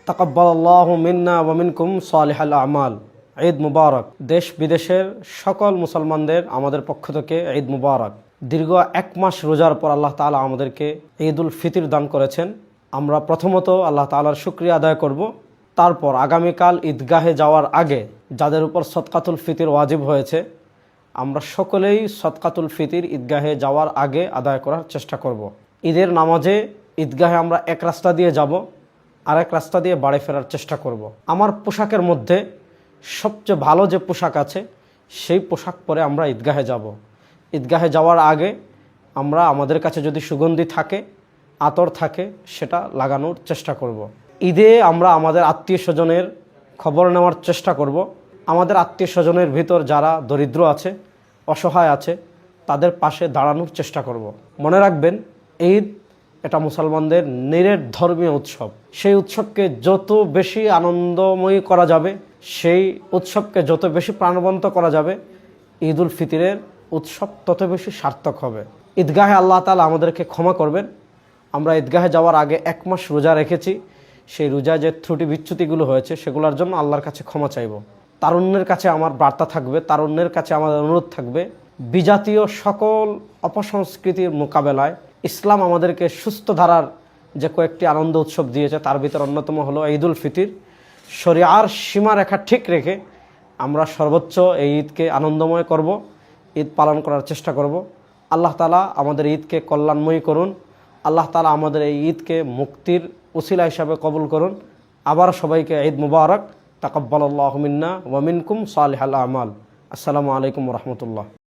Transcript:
তাকাব্বালাল্লাহু মিন্না ওয়া মিনকুম সালিহাল আমাল। ঈদ মুবারক। দেশ বিদেশের সকল মুসলমানদের আমাদের পক্ষ থেকে ঈদ মুবারক। দীর্ঘ 1 মাস রোজার পর আল্লাহ তাআলা আমাদেরকে ঈদুল ফিতর দান করেছেন। আমরা প্রথমত আল্লাহ তাআলার শুকরিয়া আদায় করব। তারপর আগামীকাল ঈদগাহে যাওয়ার আগে যাদের উপর সদকাতুল ফিতর ওয়াজিব হয়েছে, আমরা সকলেই সদকাতুল ফিতর ঈদগাহে যাওয়ার আগে আদায় করার চেষ্টা করব। ঈদের নামাজে ঈদগাহে আমরা এক রাস্তা দিয়ে যাব, আরেক রাস্তা দিয়ে বাড়ি ফেরার চেষ্টা করব। আমার পোশাকের মধ্যে সবচেয়ে ভালো যে পোশাক আছে সেই পোশাক পরে আমরা ঈদগাহে যাব। ঈদগাহে যাওয়ার আগে আমরা আমাদের কাছে যদি সুগন্ধি থাকে, আতর থাকে, সেটা লাগানোর চেষ্টা করব। ঈদে আমরা আমাদের আত্মীয় স্বজনের খবর নেওয়ার চেষ্টা করব। আমাদের আত্মীয় স্বজনের ভিতর যারা দরিদ্র আছে, অসহায় আছে, তাদের পাশে দাঁড়ানোর চেষ্টা করব। মনে রাখবেন, ঈদ এটা মুসলমানদের নিরেট ধর্মীয় উৎসব। সেই উৎসবকে যত বেশি আনন্দময়ী করা যাবে, সেই উৎসবকে যত বেশি প্রাণবন্ত করা যাবে, ঈদুল ফিতরের উৎসব তত বেশি সার্থক হবে। ঈদগাহে আল্লাহ তাআলা আমাদেরকে ক্ষমা করবেন। আমরা ঈদগাহে যাওয়ার আগে 1 মাস রোজা রেখেছি, সেই রোজায় যে ত্রুটি বিচ্যুতিগুলো হয়েছে সেগুলোর জন্য আল্লাহর কাছে ক্ষমা চাইব। তারুণ্যের কাছে আমার বার্তা থাকবে, তারুণ্যের কাছে আমাদের অনুরোধ থাকবে, বিজাতীয় সকল অপসংস্কৃতির মোকাবেলায় ইসলাম আমাদেরকে সুস্থ ধারার যে কয়েকটি আনন্দ উৎসব দিয়েছে, তার ভিতর অন্যতম হলো ঈদুল ফিতর। শরিয়ার সীমারেখা ঠিক রেখে আমরা সর্বোচ্চ এই ঈদকে আনন্দময় করব, ঈদ পালন করার চেষ্টা করব। আল্লাহ তাআলা আমাদের ঈদকে কল্যাণময়ী করুন। আল্লাহ তাআলা আমাদের এই ঈদকে মুক্তির উসিলা হিসাবে কবুল করুন। আবার সবাইকে ঈদ মুবারক। তাকাব্বালাল্লাহু মিন্না ওয়া মিনকুম সালিহাল আমাল। আসসালামু আলাইকুম ওয়া রাহমাতুল্লাহ।